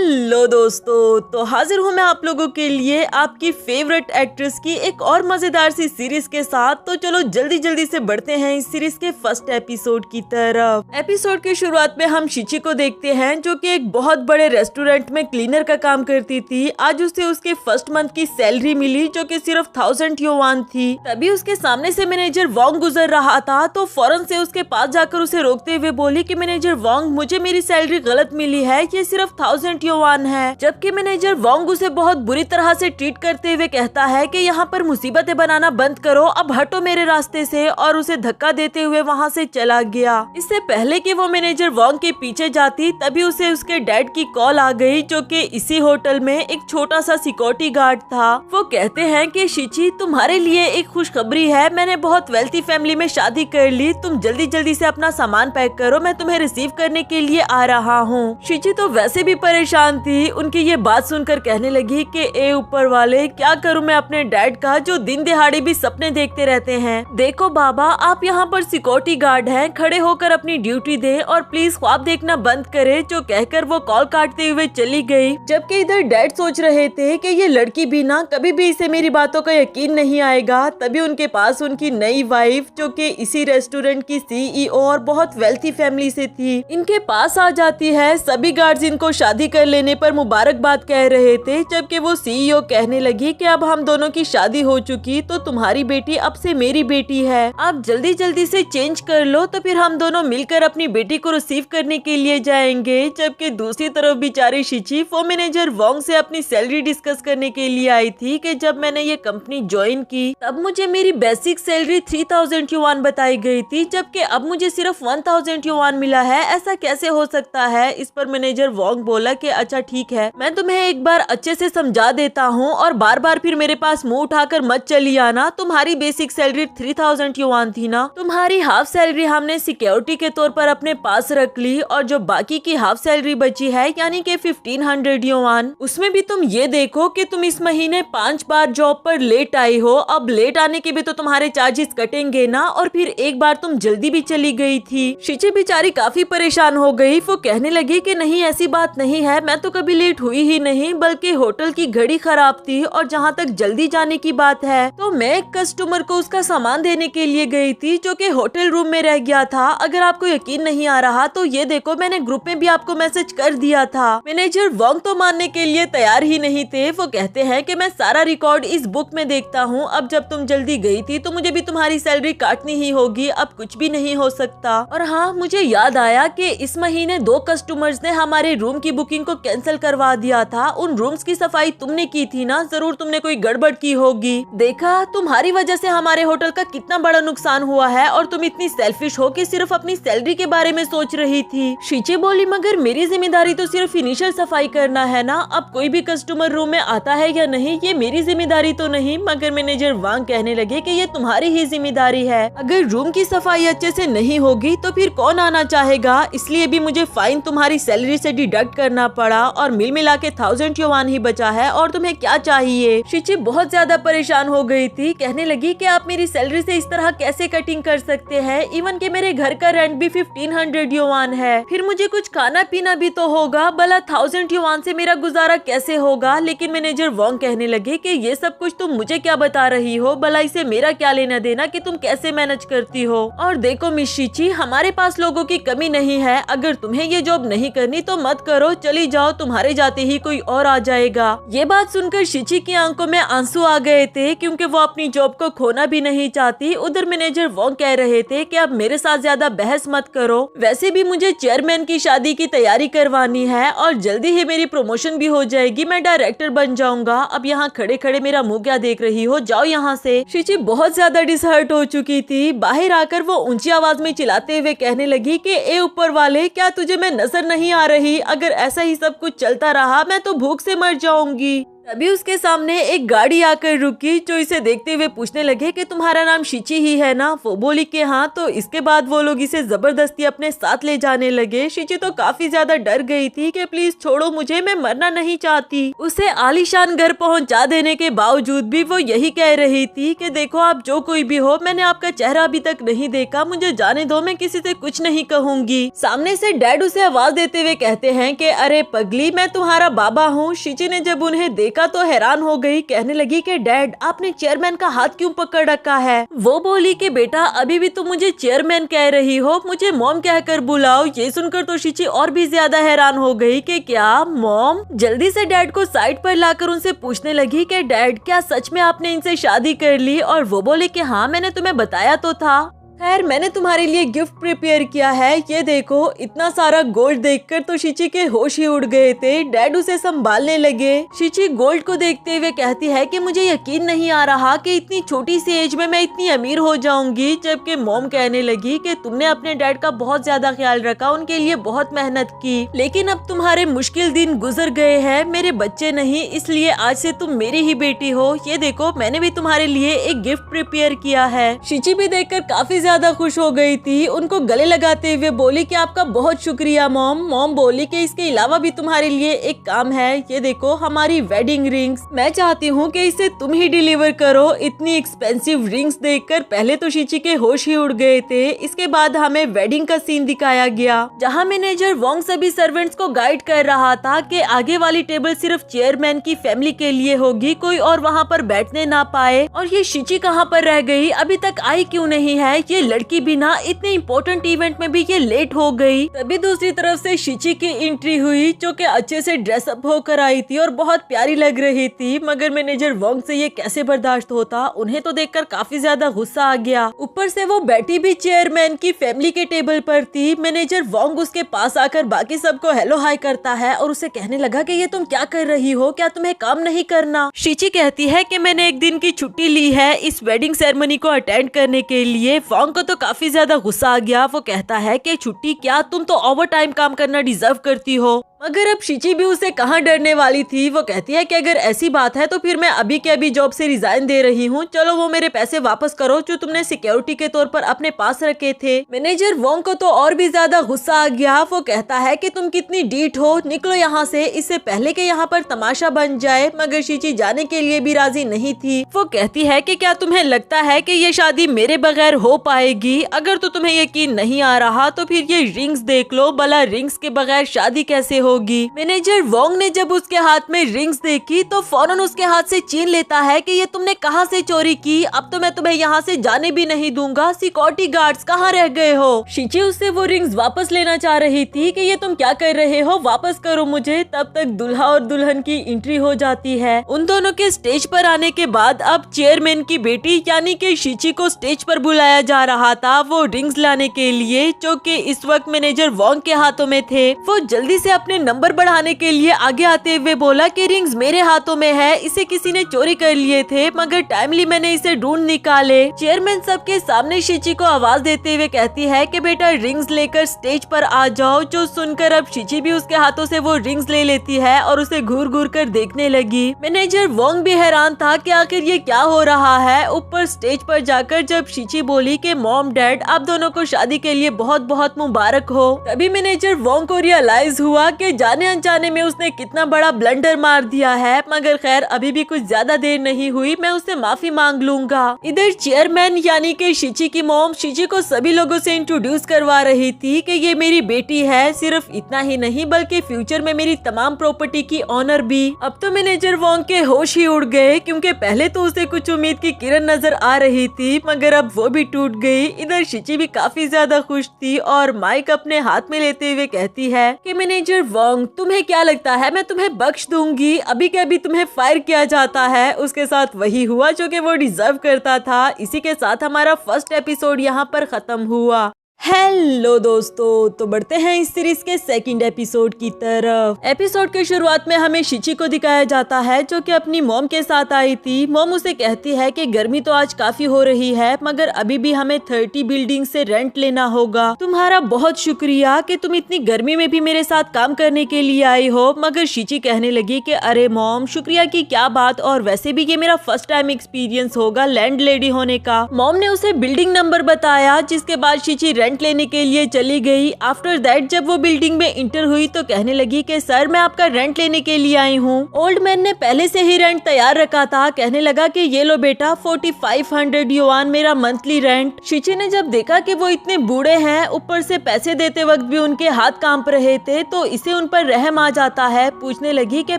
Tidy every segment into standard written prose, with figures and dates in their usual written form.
Hello दोस्तों, तो हाजिर हूँ मैं आप लोगों के लिए आपकी फेवरेट एक्ट्रेस की एक और मजेदार सी सीरीज के साथ। तो चलो जल्दी जल्दी से बढ़ते हैं इस सीरीज के फर्स्ट एपिसोड की तरफ। एपिसोड की शुरुआत में हम शिची को देखते हैं जो कि एक बहुत बड़े रेस्टोरेंट में क्लीनर का काम करती थी। आज उसे उसके फर्स्ट मंथ की सैलरी मिली जो कि सिर्फ 1000 युआन थी। तभी उसके सामने से मैनेजर वोंग गुजर रहा था तो फौरन से उसके पास जाकर उसे रोकते हुए बोली कि मैनेजर वोंग, मुझे मेरी सैलरी गलत मिली है, ये सिर्फ 1000 युआन है। जबकि मैनेजर वोंग उसे बहुत बुरी तरह से ट्रीट करते हुए कहता है कि यहाँ पर मुसीबतें बनाना बंद करो, अब हटो मेरे रास्ते से, और उसे धक्का देते हुए वहाँ से चला गया। इससे पहले कि वो मैनेजर वोंग के पीछे जाती तभी उसे उसके डैड की कॉल आ गई जो कि इसी होटल में एक छोटा सा सिक्योरिटी गार्ड था। वो कहते हैं कि शिची, तुम्हारे लिए एक खुशखबरी है, मैंने बहुत वेल्थी फैमिली में शादी कर ली, तुम जल्दी जल्दी से अपना सामान पैक करो, मैं तुम्हें रिसीव करने के लिए आ रहा हूँ। शिची तो वैसे भी परेशान थी, उनकी ये बात सुनकर कहने लगी कि ए ऊपर वाले, क्या करूँ मैं अपने डैड का जो दिन दिहाड़ी भी सपने देखते रहते हैं। देखो बाबा, आप यहाँ पर सिक्योरिटी गार्ड हैं, खड़े होकर अपनी ड्यूटी दे और प्लीज ख्वाब देखना बंद करे। जो कहकर वो कॉल काटते हुए चली गई। जबकि इधर डैड सोच रहे थे कि ये लड़की भी ना कभी भी इसे मेरी बातों का यकीन नहीं आएगा। तभी उनके पास उनकी नई वाइफ जो कि इसी रेस्टोरेंट की सीईओ और बहुत वेल्थी फैमिली से थी, इनके पास आ जाती है। सभी गार्ड्स इनको शादी कर लेने पर मुबारकबाद कह रहे थे, जबकि वो सीईओ कहने लगी कि अब हम दोनों की शादी हो चुकी तो तुम्हारी बेटी अब से मेरी बेटी है, आप जल्दी जल्दी से चेंज कर लो तो फिर हम दोनों मिलकर अपनी बेटी को रिसीव करने के लिए जाएंगे। जबकि दूसरी तरफ बेचारी शिची वो मैनेजर वोंग से अपनी सैलरी डिस्कस करने के लिए आई थी कि जब मैंने ये कंपनी ज्वाइन की तब मुझे मेरी बेसिक सैलरी 3000 युआन बताई गई थी, जबकि अब मुझे सिर्फ 1000 युआन मिला है, ऐसा कैसे हो सकता है। इस पर मैनेजर वोंग बोला कि अच्छा ठीक है, मैं तुम्हें एक बार अच्छे से समझा देता हूँ और बार बार फिर मेरे पास मुंह उठाकर मत चली आना। तुम्हारी बेसिक सैलरी 3000 युआन थी ना, तुम्हारी हाफ सैलरी हमने सिक्योरिटी के तौर पर अपने पास रख ली और जो बाकी की हाफ सैलरी बची है यानी कि 1500 युआन, उसमें भी तुम ये देखो कि तुम इस महीने 5 बार जॉब पर लेट आई हो। अब लेट आने के भी तो तुम्हारे चार्जेस कटेंगे ना, और फिर एक बार तुम जल्दी भी चली गई थी। शिची बेचारी काफी परेशान हो गई। वो कहने लगी कि नहीं, ऐसी बात नहीं है, मैं तो कभी लेट हुई ही नहीं, बल्कि होटल की घड़ी खराब थी और जहाँ तक जल्दी जाने की बात है तो मैं एक कस्टमर को उसका सामान देने के लिए गई थी जो कि होटल रूम में रह गया था। अगर आपको यकीन नहीं आ रहा तो ये देखो, मैंने ग्रुप में भी आपको मैसेज कर दिया था। मैनेजर वोंग तो मानने के लिए तैयार ही नहीं थे। वो कहते हैं कि मैं सारा रिकॉर्ड इस बुक में देखता हूँ, अब जब तुम जल्दी गई थी तो मुझे भी तुम्हारी सैलरी काटनी ही होगी, अब कुछ भी नहीं हो सकता। और हाँ, मुझे याद आया कि इस महीने 2 कस्टमर्स ने हमारे रूम की बुकिंग को कैंसिल करवा दिया था। उन रूम्स की सफाई तुमने की थी ना, जरूर तुमने कोई गड़बड़ की होगी। देखा, तुम्हारी वजह से हमारे होटल का कितना बड़ा नुकसान हुआ है और तुम इतनी सेल्फिश हो कि सिर्फ अपनी सैलरी के बारे में सोच रही थी। शिची बोली, मगर मेरी जिम्मेदारी तो सिर्फ इनिशियल सफाई करना है ना, अब कोई भी कस्टमर रूम में आता है या नहीं ये मेरी जिम्मेदारी तो नहीं। मगर मैनेजर वांग कहने लगे कि ये तुम्हारी ही जिम्मेदारी है, अगर रूम की सफाई अच्छे से नहीं होगी तो फिर कौन आना चाहेगा, इसलिए भी मुझे फाइन तुम्हारी सैलरी से डिडक्ट करना पड़ा और मिल मिला के 1000 युआन ही बचा है, और तुम्हें क्या चाहिए। शिची बहुत ज्यादा परेशान हो गई थी, कहने लगी कि आप मेरी सैलरी से इस तरह कैसे कटिंग कर सकते हैं, इवन के मेरे घर का रेंट भी 1500 युआन है, फिर मुझे कुछ खाना पीना भी तो होगा, भला 1000 युआन से मेरा गुजारा कैसे होगा। लेकिन मैनेजर वोंग कहने लगे कि ये सब कुछ तुम मुझे क्या बता रही हो, भला इसे मेरा क्या लेना देना कि तुम कैसे मैनेज करती हो। और देखो मिस शिची, हमारे पास लोगों की कमी नहीं है, अगर तुम्हें ये जॉब नहीं करनी तो मत करो, चली जाओ, तुम्हारे जाते ही कोई और आ जाएगा। ये बात सुनकर शिची की आंखों में आंसू आ गए थे क्योंकि वो अपनी जॉब को खोना भी नहीं चाहती। उधर मैनेजर वोंग कह रहे थे कि अब मेरे साथ ज्यादा बहस मत करो, वैसे भी मुझे चेयरमैन की शादी की तैयारी करवानी है और जल्दी ही मेरी प्रमोशन भी हो जाएगी, मैं डायरेक्टर बन जाऊंगा। अब यहाँ खड़े खड़े मेरा मुंह क्या देख रही हो, जाओ यहाँ से। शिची बहुत ज्यादा डिसहर्ट हो चुकी थी। बाहर आकर वो ऊंची आवाज में चिल्लाते हुए कहने लगी कि ए ऊपर वाले, क्या तुझे मैं नजर नहीं आ रही, अगर ऐसा ही सब कुछ चलता रहा मैं तो भूख से मर जाऊंगी। तभी उसके सामने एक गाड़ी आकर रुकी जो इसे देखते हुए पूछने लगे कि तुम्हारा नाम शिची ही है ना। वो बोली कि हाँ। तो इसके बाद वो लोग इसे जबरदस्ती अपने साथ ले जाने लगे। शिची तो काफी ज्यादा डर गई थी कि प्लीज छोड़ो मुझे, मैं मरना नहीं चाहती। उसे आलीशान घर पहुंचा देने के बावजूद भी वो यही कह रही थी कि देखो आप जो कोई भी हो, मैंने आपका चेहरा अभी तक नहीं देखा, मुझे जाने दो, मैं किसी से कुछ नहीं कहूंगी। सामने से डैड उसे आवाज देते हुए कहते हैं कि अरे पगली, मैं तुम्हारा बाबा हूँ। शिची ने जब उन्हें देखा तो हैरान हो गई, कहने लगी कि डैड आपने चेयरमैन का हाथ क्यों पकड़ रखा है। वो बोली कि बेटा अभी भी तुम मुझे चेयरमैन कह रही हो, मुझे मॉम कहकर बुलाओ। ये सुनकर तो शिची और भी ज्यादा हैरान हो गई कि क्या मॉम। जल्दी से डैड को साइड पर लाकर उनसे पूछने लगी कि डैड क्या सच में आपने इनसे शादी कर ली। और वो बोले कि हाँ मैंने तुम्हें बताया तो था। खैर मैंने तुम्हारे लिए गिफ्ट प्रिपेयर किया है, ये देखो। इतना सारा गोल्ड देखकर तो शिची के होश ही उड़ गए थे। डैड उसे संभालने लगे। शिची गोल्ड को देखते हुए कहती है कि मुझे यकीन नहीं आ रहा कि इतनी छोटी सी एज में मैं इतनी अमीर हो जाऊंगी। जबकि मॉम कहने लगी कि तुमने अपने डैड का बहुत ज्यादा ख्याल रखा, उनके लिए बहुत मेहनत की, लेकिन अब तुम्हारे मुश्किल दिन गुजर गए हैं। मेरे बच्चे नहीं, इसलिए आज से तुम मेरी ही बेटी हो। ये देखो मैंने भी तुम्हारे लिए एक गिफ्ट प्रिपेयर किया है। शिची भी देखकर काफी ज्यादा खुश हो गई थी। उनको गले लगाते हुए बोली कि आपका बहुत शुक्रिया मॉम। मॉम बोली कि इसके अलावा भी तुम्हारे लिए एक काम है, ये देखो हमारी वेडिंग रिंग्स। मैं चाहती हूँ कि इसे तुम ही डिलीवर करो। इतनी एक्सपेंसिव रिंग्स देखकर पहले तो शिची के होश ही उड़ गए थे। इसके बाद हमें वेडिंग का सीन दिखाया गया, जहाँ मैनेजर वोंग सभी सर्वेंट्स को गाइड कर रहा था कि आगे वाली टेबल सिर्फ चेयरमैन की फैमिली के लिए होगी, कोई और वहाँ पर बैठने ना पाए। और ये शिची कहाँ पर रह गई, अभी तक आई क्यों नहीं है। ये लड़की भी ना इतने इम्पोर्टेंट इवेंट में भी ये लेट हो गई। तभी दूसरी तरफ से शिची की एंट्री हुई, जो कि अच्छे से ड्रेसअप होकर आई थी और बहुत प्यारी लग रही थी। मगर मैनेजर वोंग से ये कैसे बर्दाश्त होता, उन्हें तो देखकर काफी ज्यादा गुस्सा आ गया। ऊपर से वो बैठी भी चेयरमैन की फैमिली के टेबल पर थी। मैनेजर वोंग उसके पास आकर बाकी सबको हेलो हाय करता है और उसे कहने लगा कि ये तुम क्या कर रही हो, क्या तुम्हें काम नहीं करना। शिची कहती है कि मैंने एक दिन की छुट्टी ली है इस वेडिंग सेरेमनी को अटेंड करने के लिए। वोंग को तो काफी ज्यादा गुस्सा आ गया। वो कहता है कि छुट्टी क्या, तुम तो ओवर टाइम काम करना डिजर्व करती हो। मगर अब शिची भी उसे कहाँ डरने वाली थी। वो कहती है कि अगर ऐसी बात है तो फिर मैं अभी के अभी जॉब से रिजाइन दे रही हूँ। चलो वो मेरे पैसे वापस करो जो तुमने सिक्योरिटी के तौर पर अपने पास रखे थे। मैनेजर वोंग को तो और भी ज्यादा गुस्सा आ गया। वो कहता है कि तुम कितनी डीठ हो, निकलो यहाँ से, इससे पहले कि यहाँ पर तमाशा बन जाए। मगर शिची जाने के लिए भी राजी नहीं थी। वो कहती है कि क्या तुम्हें लगता है कि ये शादी मेरे बगैर हो पाएगी? अगर तो तुम्हें यकीन नहीं आ रहा तो फिर ये रिंग्स देख लो, भला रिंग्स के बगैर शादी कैसे होगी। मैनेजर वोंग ने जब उसके हाथ में रिंग्स देखी तो फौरन उसके हाथ से छीन लेता है कि ये तुमने कहां से चोरी की, अब तो मैं तुम्हें यहाँ से जाने भी नहीं दूंगा। सिक्योरिटी गार्ड्स कहाँ रह गए हो? शिची उससे वो रिंग्स वापस लेना चाह रही थी कि ये तुम क्या कर रहे हो, वापस करो मुझे। तब तक दुल्हा और दुल्हन की एंट्री हो जाती है। उन दोनों के स्टेज पर आने के बाद अब चेयरमैन की बेटी यानी कि शिची को स्टेज पर बुलाया जा रहा था वो रिंग्स लाने के लिए, जो कि इस वक्त मैनेजर वोंग के हाथों में थे। वो जल्दी से अपने नंबर बढ़ाने के लिए आगे आते हुए बोला कि रिंग्स मेरे हाथों में है, इसे किसी ने चोरी कर लिए थे, मगर टाइमली मैंने इसे ढूंढ निकाले। चेयरमैन सबके सामने शिची को आवाज देते हुए कहती है कि बेटा रिंग्स लेकर स्टेज पर आ जाओ। जो सुनकर अब शिची भी उसके हाथों से वो रिंग्स ले लेती है और उसे घूर घूर कर देखने लगी। मैनेजर वोंग भी हैरान था कि आखिर ये क्या हो रहा है। ऊपर स्टेज पर जाकर जब शिची बोली कि मॉम डैड आप दोनों को शादी के लिए बहुत बहुत मुबारक हो, तभी मैनेजर वोंग को रियलाइज हुआ कि जाने अनजाने में उसने कितना बड़ा ब्लंडर मार दिया है। मगर खैर अभी भी कुछ ज्यादा देर नहीं हुई, मैं उससे माफी मांग लूंगा। इधर चेयरमैन यानी कि शिची की मॉम शिची को सभी लोगों से इंट्रोड्यूस करवा रही थी कि ये मेरी बेटी है। सिर्फ इतना ही नहीं बल्कि फ्यूचर में मेरी तमाम प्रॉपर्टी की ऑनर भी। अब तो मैनेजर वोंग के होश ही उड़ गए, क्योंकि पहले तो उसे कुछ उम्मीद की किरण नजर आ रही थी मगर अब वो भी टूट गई। इधर शिची भी काफी ज्यादा खुश थी और माइक अपने हाथ में लेते हुए कहती है कि मैनेजर वोंग तुम्हें क्या लगता है मैं तुम्हें बख्श दूंगी? अभी के अभी तुम्हें फायर किया जाता है। उसके साथ वही हुआ जो कि वो डिजर्व करता था। इसी के साथ हमारा फर्स्ट एपिसोड यहाँ पर खत्म हुआ। हेलो दोस्तों, तो बढ़ते हैं इस सीरीज के सेकंड एपिसोड की तरफ। एपिसोड के शुरुआत में हमें शिची को दिखाया जाता है जो कि अपनी मॉम के साथ आई थी। मॉम उसे कहती है कि गर्मी तो आज काफी हो रही है, मगर अभी भी हमें 30 बिल्डिंग से रेंट लेना होगा। तुम्हारा बहुत शुक्रिया कि तुम इतनी गर्मी में भी मेरे साथ काम करने के लिए आई हो। मगर शिची कहने लगी कि अरे मॉम, शुक्रिया की क्या बात, और वैसे भी ये मेरा फर्स्ट टाइम एक्सपीरियंस होगा लैंड लेडी होने का। मॉम ने उसे बिल्डिंग नंबर बताया, जिसके बाद शिची रेंट लेने के लिए चली गई। आफ्टर दैट जब वो बिल्डिंग में इंटर हुई तो कहने लगी कि सर, मैं आपका रेंट लेने के लिए आई हूँ। ओल्ड मैन ने पहले से ही रेंट तैयार रखा था। कहने लगा कि ये लो बेटा, 4500 युआन मेरा मंथली रेंट। शिची ने जब देखा कि वो इतने बूढ़े हैं, ऊपर से पैसे देते वक्त भी उनके हाथ कांप रहे थे, तो इसे उन पर रहम आ जाता है। पूछने लगी कि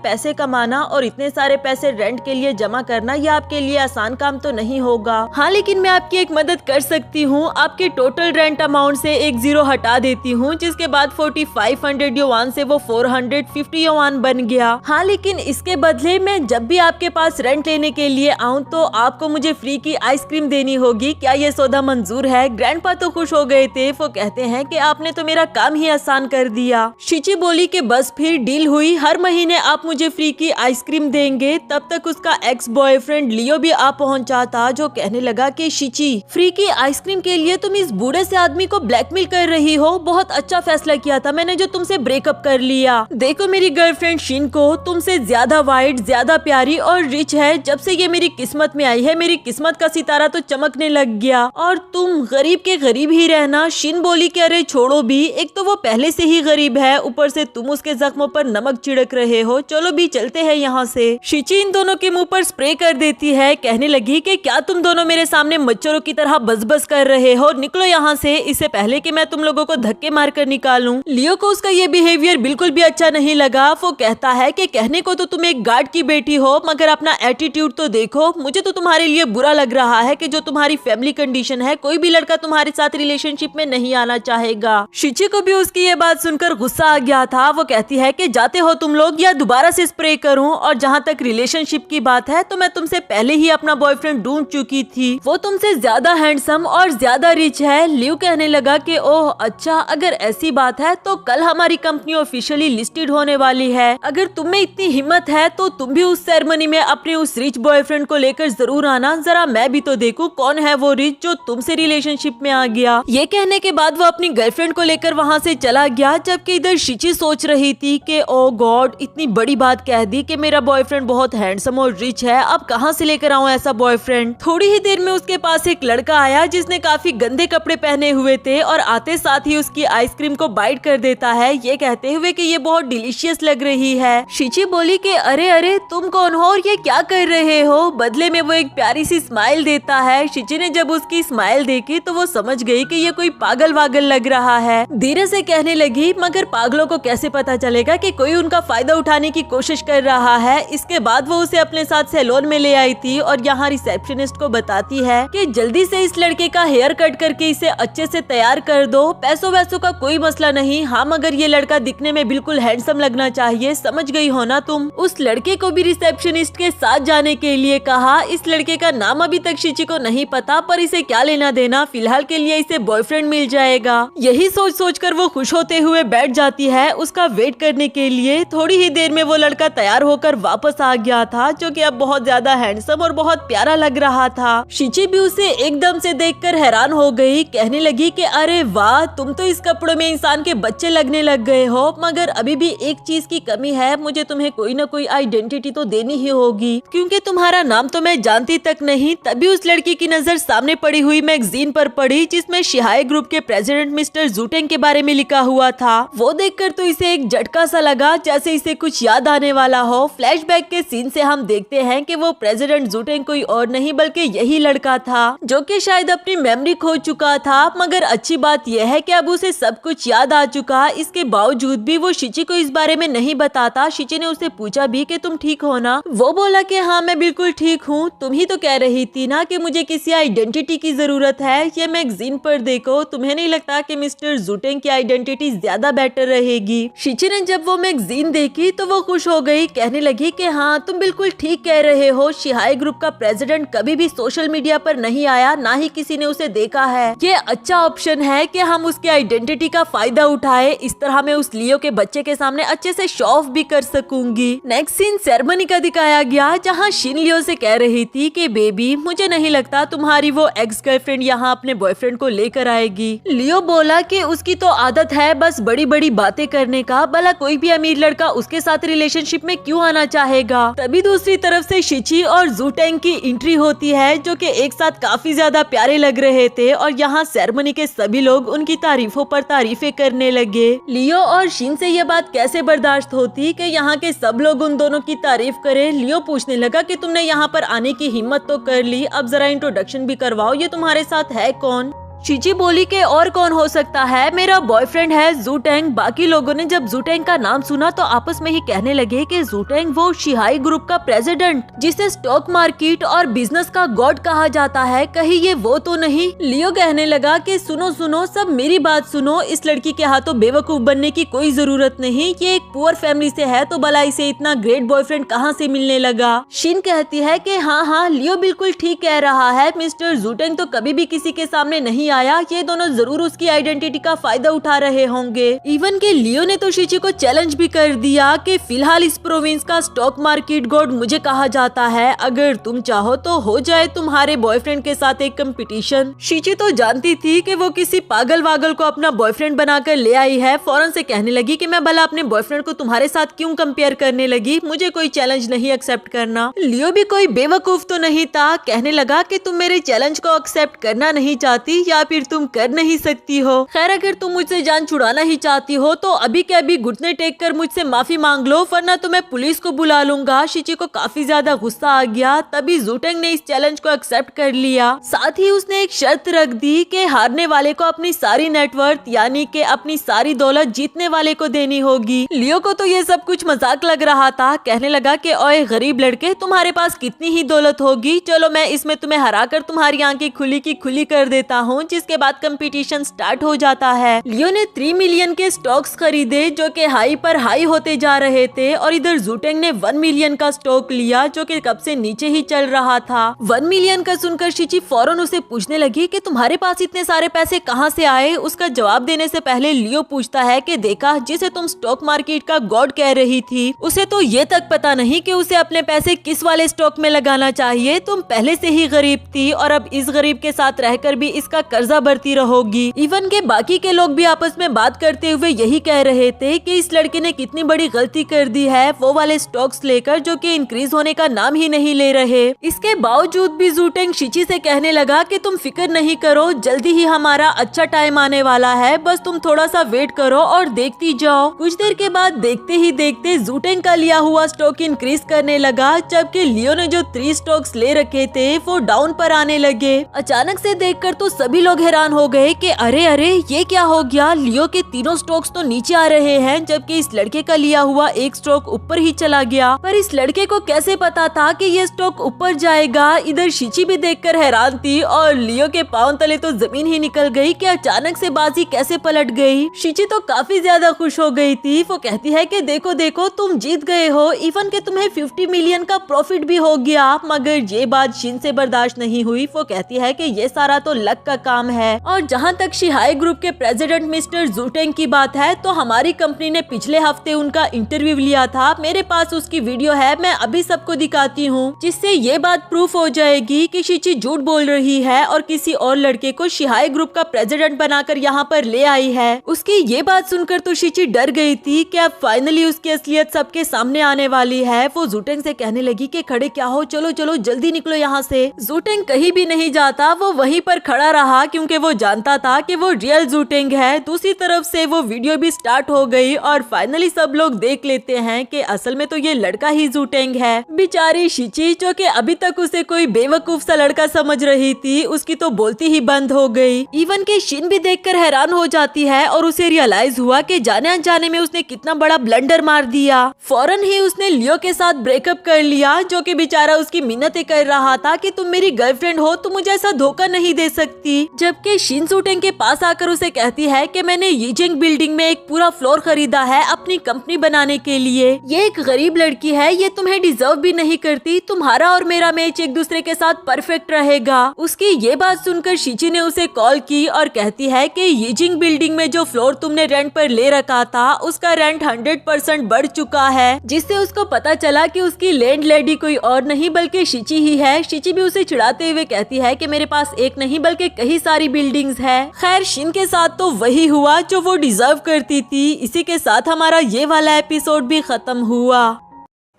पैसे कमाना और इतने सारे पैसे रेंट के लिए जमा करना, ये आपके लिए आसान काम तो नहीं होगा। हाँ, लेकिन मैं आपकी एक मदद कर सकती हूँ। आपके टोटल रेंट अमाउंट से एक जीरो हटा देती हूँ, जिसके बाद 4500 युआन से वो 450 युआन बन गया। हाँ, लेकिन इसके बदले मैं जब भी आपके पास रेंट लेने के लिए आऊँ तो आपको मुझे फ्री की आइसक्रीम देनी होगी। क्या ये सौदा मंजूर है? ग्रैंडपा तो खुश हो गए थे। वो कहते हैं कि आपने तो मेरा काम ही आसान कर दिया। शिची बोली कि बस फिर डील हुई, हर महीने आप मुझे फ्री की आइसक्रीम देंगे। तब तक उसका एक्स बॉयफ्रेंड लियो भी आ पहुंचा था, जो कहने लगा कि शिची, फ्री की आइसक्रीम के लिए तुम इस बूढ़े से आदमी को ब्लैकमेल कर रही हो। बहुत अच्छा फैसला किया था मैंने जो तुमसे ब्रेकअप कर लिया। देखो मेरी गर्लफ्रेंड शिन को तुमसे ज्यादा वाइट, ज्यादा प्यारी और रिच है। जब से ये मेरी किस्मत में आई है, मेरी किस्मत का सितारा तो चमकने लग गया, और तुम गरीब के गरीब ही रहना। शिन बोली कि अरे छोड़ो भी, एक तो वो पहले से ही गरीब है, ऊपर से तुम उसके जख्मों पर नमक छिड़क रहे हो। चलो भी चलते हैं यहाँ से। शिची इन दोनों के मुंह पर स्प्रे कर देती है। कहने लगी कि क्या तुम दोनों मेरे सामने मच्छरों की तरह बस कर रहे हो? निकलो यहाँ से, इससे पहले कि मैं तुम लोगों को धक्के मारकर निकालूं। लियो को उसका ये बिहेवियर बिल्कुल भी अच्छा नहीं लगा। वो कहता है कि कहने को तो तुम एक गार्ड की बेटी हो, मगर अपना एटीट्यूड तो देखो। मुझे तो तुम्हारे लिए बुरा लग रहा है कि जो तुम्हारी फैमिली कंडीशन है, कोई भी लड़का तुम्हारे साथ रिलेशनशिप में नहीं आना चाहेगा। शिची को भी उसकी ये बात सुनकर गुस्सा आ गया था। वो कहती है कि जाते हो तुम लोग या दोबारा से स्प्रे करूं। और जहाँ तक रिलेशनशिप की बात है, तो मैं तुमसे पहले ही अपना बॉयफ्रेंड ढूंढ चुकी थी। वो तुमसे ज्यादा हैंडसम और ज्यादा रिच है। लियो कहने लगा कि ओह अच्छा, अगर ऐसी बात है तो कल हमारी कंपनी ऑफिशियली लिस्टेड होने वाली है। अगर तुम में इतनी हिम्मत है तो तुम भी उस सेरेमनी में अपने उस रिच बॉयफ्रेंड को लेकर जरूर आना। जरा मैं भी तो देखूं कौन है वो रिच जो तुमसे रिलेशनशिप में आ गया। ये कहने के बाद वो अपनी गर्लफ्रेंड को लेकर वहाँ से चला गया, जबकि इधर शिची सोच रही थी कि ओ गॉड, इतनी बड़ी बात कह दी कि मेरा बॉयफ्रेंड बहुत हैंडसम और रिच है। अब कहाँ से लेकर आऊँ ऐसा बॉयफ्रेंड? थोड़ी ही देर में उसके पास एक लड़का आया जिसने काफी गंदे कपड़े पहने हुए थे, और आते साथ ही उसकी आइसक्रीम को बाइट कर देता है, ये कहते हुए कि ये बहुत डिलीशियस लग रही है। शिची बोली कि अरे अरे, तुम कौन हो और ये क्या कर रहे हो? बदले में वो एक प्यारी सी स्माइल देता है। शिची ने जब उसकी स्माइल देखी तो वो समझ गई कि ये कोई पागल वागल लग रहा है। धीरे से कहने लगी, मगर पागलों को कैसे पता चलेगा कि कोई उनका फायदा उठाने की कोशिश कर रहा है। इसके बाद वो उसे अपने साथ सैलून में ले आई थी, और यहाँ रिसेप्शनिस्ट को बताती है कि जल्दी से इस लड़के का हेयर कट करके इसे अच्छे से तैयार कर दो। पैसों वैसों का कोई मसला नहीं, हाँ, मगर ये लड़का दिखने में बिल्कुल हैंडसम लगना चाहिए। समझ गई हो ना तुम? उस लड़के को भी रिसेप्शनिस्ट के साथ जाने के लिए कहा। इस लड़के का नाम अभी तक शिची को नहीं पता, पर इसे क्या लेना देना, फिलहाल के लिए इसे बॉयफ्रेंड मिल जाएगा। यही सोच सोच कर वो खुश होते हुए बैठ जाती है उसका वेट करने के लिए। थोड़ी ही देर में वो लड़का तैयार होकर वापस आ गया था, जो कि अब बहुत ज्यादा हैंडसम और बहुत प्यारा लग रहा था। शिची भी उसे एकदम से देखकर हैरान हो गई। कहने लगी कि अरे वाह, तुम तो इस कपड़ों में इंसान के बच्चे लगने लग गए हो, मगर अभी भी एक चीज की कमी है। मुझे तुम्हें कोई ना कोई आइडेंटिटी तो देनी ही होगी, क्योंकि तुम्हारा नाम तो मैं जानती तक नहीं। तभी उस लड़की की नजर सामने पड़ी हुई मैगजीन पर पड़ी, जिसमें शिहाई ग्रुप के प्रेसिडेंट मिस्टर जूटेंग के बारे में लिखा हुआ था। वो देखकर तो इसे एक झटका सा लगा, जैसे इसे कुछ याद आने वाला हो। फ्लैशबैक के सीन से हम देखते हैं कि वो प्रेसिडेंट जूटेंग कोई और नहीं बल्कि यही लड़का था, जो कि शायद अपनी मेमोरी खो चुका था। मगर अच्छी बात यह है कि अब उसे सब कुछ याद आ चुका। इसके बावजूद भी वो शिची को इस बारे में नहीं बताता। शिची ने उसे पूछा भी कि तुम ठीक हो ना? वो बोला कि हाँ, मैं बिल्कुल ठीक हूँ। तुम ही तो कह रही थी ना कि मुझे किसी आइडेंटिटी की जरूरत है। ये मैगजीन पर देखो, तुम्हें नहीं लगता कि मिस्टर जूटेंग की आइडेंटिटी ज्यादा बेटर रहेगी? शिची ने जब वो मैगजीन देखी तो वो खुश हो गई। कहने लगी कि हाँ, तुम बिल्कुल ठीक कह रहे हो। शिहाई ग्रुप का प्रेसिडेंट कभी भी सोशल मीडिया पर नहीं आया, ना ही किसी ने उसे देखा है। ये अच्छा ऑप्शन है कि हम उसके आइडेंटिटी का फायदा उठाए, इस तरह मैं उस लियो के बच्चे के सामने अच्छे से शो ऑफ भी कर सकूंगी। नेक्स्ट सीन सेरेमनी का दिखाया गया, जहाँ शिन लियो से कह रही थी कि बेबी मुझे नहीं लगता तुम्हारी वो एक्स गर्लफ्रेंड यहाँ अपने बॉयफ्रेंड को लेकर आएगी। लियो बोला कि उसकी तो आदत है बस बड़ी बड़ी बातें करने का, भला कोई भी अमीर लड़का उसके साथ रिलेशनशिप में क्यों आना चाहेगा। तभी दूसरी तरफ से शिची और जूटेंग की एंट्री होती है, जो कि एक साथ काफी ज्यादा प्यारे लग रहे थे और यहाँ सेरेमनी के सभी लोग उनकी तारीफों पर तारीफें करने लगे। लियो और शिन से ये बात कैसे बर्दाश्त होती कि यहाँ के सब लोग उन दोनों की तारीफ करें। लियो पूछने लगा कि तुमने यहाँ पर आने की हिम्मत तो कर ली, अब जरा इंट्रोडक्शन भी करवाओ, ये तुम्हारे साथ है कौन। शिची बोली कि और कौन हो सकता है, मेरा बॉयफ्रेंड है जूटेंग। बाकी लोगों ने जब जूटेंग का नाम सुना तो आपस में ही कहने लगे कि जूटेंग वो शिहाई ग्रुप का प्रेसिडेंट जिसे स्टॉक मार्केट और बिजनेस का गॉड कहा जाता है, कहीं ये वो तो नहीं। लियो कहने लगा कि सुनो सुनो सब मेरी बात सुनो, इस लड़की के हाथों बेवकूफ बनने की कोई जरूरत नहीं, ये एक पुअर फैमिली से है तो भला इसे इतना ग्रेट बॉयफ्रेंड कहाँ से मिलने लगा। शिन कहती है कि हाँ लियो बिल्कुल ठीक कह रहा है, मिस्टर जूटेंग तो कभी भी किसी के सामने नहीं आया, ये दोनों जरूर उसकी आइडेंटिटी का फायदा उठा रहे होंगे। इवन के लियो ने तो शिची को चैलेंज भी कर दिया कि फिलहाल इस प्रोविंस का स्टॉक मार्केट गॉड मुझे कहा जाता है, अगर तुम चाहो तो हो जाए तुम्हारे बॉयफ्रेंड के साथ एक कंपटीशन। शिची तो जानती थी कि वो किसी पागल वागल को अपना बॉयफ्रेंड बनाकर ले आई है, फौरन से कहने लगी कि मैं भला अपने बॉयफ्रेंड को तुम्हारे साथ क्यों कंपेयर करने लगी, मुझे कोई चैलेंज नहीं एक्सेप्ट करना। लियो भी कोई बेवकूफ तो नहीं था, कहने लगा कि तुम मेरे चैलेंज को एक्सेप्ट करना नहीं चाहती या फिर तुम कर नहीं सकती हो। खैर अगर तुम मुझसे जान छुड़ाना ही चाहती हो तो अभी के अभी घुटने टेक कर मुझसे माफी मांग लो, वरना तो मैं पुलिस को बुला लूंगा। शिची को काफी ज्यादा गुस्सा आ गया, तभी जूटेंग ने इस चैलेंज को एक्सेप्ट कर लिया। साथ ही उसने एक शर्त रख दी कि हारने वाले को अपनी सारी नेटवर्थ यानी कि अपनी सारी दौलत जीतने वाले को देनी होगी। लियो को तो ये सब कुछ मजाक लग रहा था, कहने लगा कि ओए गरीब लड़के तुम्हारे पास कितनी ही दौलत होगी, चलो मैं इसमें तुम्हें हराकर तुम्हारी आंखें खुली की खुली कर देता हूँ, जिसके बाद कंपटीशन स्टार्ट हो जाता है। लियो ने 3 मिलियन के स्टॉक्स खरीदे जो कि हाई पर हाई होते जा रहे थे और इधर जूटेंग ने 1 मिलियन का स्टॉक लिया जो कि कब से नीचे ही चल रहा था। 1 मिलियन का सुनकर शिची फौरन उसे पूछने लगी कि तुम्हारे पास इतने सारे पैसे कहाँ से आए। उसका जवाब देने से पहले लियो पूछता है कि देखा जिसे तुम स्टॉक मार्केट का गॉड कह रही थी, उसे तो ये तक पता नहीं कि उसे अपने पैसे किस वाले स्टॉक में लगाना चाहिए। तुम पहले से ही गरीब थी और अब इस गरीब के साथ रहकर भी इसका कर्जा भरती रहोगी। इवन के बाकी के लोग भी आपस में बात करते हुए यही कह रहे थे कि इस लड़के ने कितनी बड़ी गलती कर दी है, वो वाले स्टॉक्स लेकर जो कि इंक्रीज होने का नाम ही नहीं ले रहे। इसके बावजूद भी जूटेंग शिची से कहने लगा कि तुम फिक्र नहीं करो, जल्दी ही हमारा अच्छा टाइम आने वाला है, बस तुम थोड़ा सा वेट करो और देखती जाओ। कुछ देर के बाद देखते ही देखते जूटेंग का लिया हुआ स्टॉक इंक्रीज करने लगा, जबकि लियो ने जो 3 स्टॉक्स ले रखे थे वो डाउन पर आने लगे। अचानक से देखकर तो सभी लोग हैरान हो गए कि अरे अरे ये क्या हो गया, लियो के तीनों स्टॉक्स तो नीचे आ रहे हैं जबकि इस लड़के का लिया हुआ एक स्टॉक ऊपर ही चला गया। पर इस लड़के को कैसे पता था कि ये स्टॉक ऊपर जाएगा। इधर शिची भी देखकर हैरान थी और लियो के पांव तले तो जमीन ही निकल गई कि अचानक से बाजी कैसे पलट गई। शिची तो काफी ज्यादा खुश हो गई थी, वो कहती है कि देखो देखो तुम जीत गए हो, इवन के तुम्हें 50 मिलियन का प्रॉफिट भी हो गया। मगर ये बात शिन से बर्दाश्त नहीं हुई, वो कहती है कि ये सारा तो लक का काम है। और जहाँ तक शिहाई ग्रुप के प्रेसिडेंट मिस्टर जूटेंग की बात है तो हमारी कंपनी ने पिछले हफ्ते उनका इंटरव्यू लिया था, मेरे पास उसकी वीडियो है, मैं अभी सबको दिखाती हूँ, जिससे ये बात प्रूफ हो जाएगी कि शिची झूठ बोल रही है और किसी और लड़के को शिहाई ग्रुप का प्रेसिडेंट बनाकर यहाँ पर ले आई है। उसकी ये बात सुनकर तो शिची डर गई थी कि अब फाइनली उसकी असलियत सबके सामने आने वाली है। वो जूटेंग से कहने लगी कि खड़े क्या हो, चलो चलो जल्दी निकलो यहाँ से। जूटेंग कहीं भी नहीं जाता, वो वहीं पर खड़ा रहा क्योंकि वो जानता था कि वो रियल जूटेंग है। दूसरी तरफ से वो वीडियो भी स्टार्ट हो गई और फाइनली सब लोग देख लेते हैं कि असल में तो ये लड़का ही जूटेंग है। बेचारी शिची जो कि अभी तक उसे कोई बेवकूफ सा लड़का समझ रही थी, उसकी तो बोलती ही बंद हो गई। इवन के शिन भी देखकर हैरान हो जाती है और उसे रियलाइज हुआ कि जाने अनजाने में उसने कितना बड़ा ब्लंडर मार दिया। फौरन ही उसने लियो के साथ ब्रेकअप कर लिया, जो कि बेचारा उसकी मिन्नतें कर रहा था कि तुम मेरी गर्लफ्रेंड हो, तुम मुझे ऐसा धोखा नहीं दे सकती। जबकि शिन सुटेंग के पास आकर उसे कहती है कि मैंने यीजिंग बिल्डिंग में एक पूरा फ्लोर खरीदा है अपनी कंपनी बनाने के लिए। ये एक गरीब लड़की है, ये तुम्हें डिजर्व भी नहीं करती, तुम्हारा और मेरा मैच एक दूसरे के साथ परफेक्ट रहेगा। उसकी ये बात सुनकर शिची ने उसे कॉल की और कहती है कि यीजिंग बिल्डिंग में जो फ्लोर तुमने रेंट पर ले रखा था उसका रेंट 100% बढ़ चुका है, जिससे उसको पता चला कि उसकी लैंड लेडी कोई और नहीं बल्कि शिची ही है। शिची भी उसे चिढ़ाते हुए कहती है कि मेरे पास एक नहीं बल्कि कई सारी बिल्डिंग्स है। खैर शिन के साथ तो वही हुआ जो वो डिजर्व करती थी। इसी के साथ हमारा ये वाला एपिसोड भी खत्म हुआ।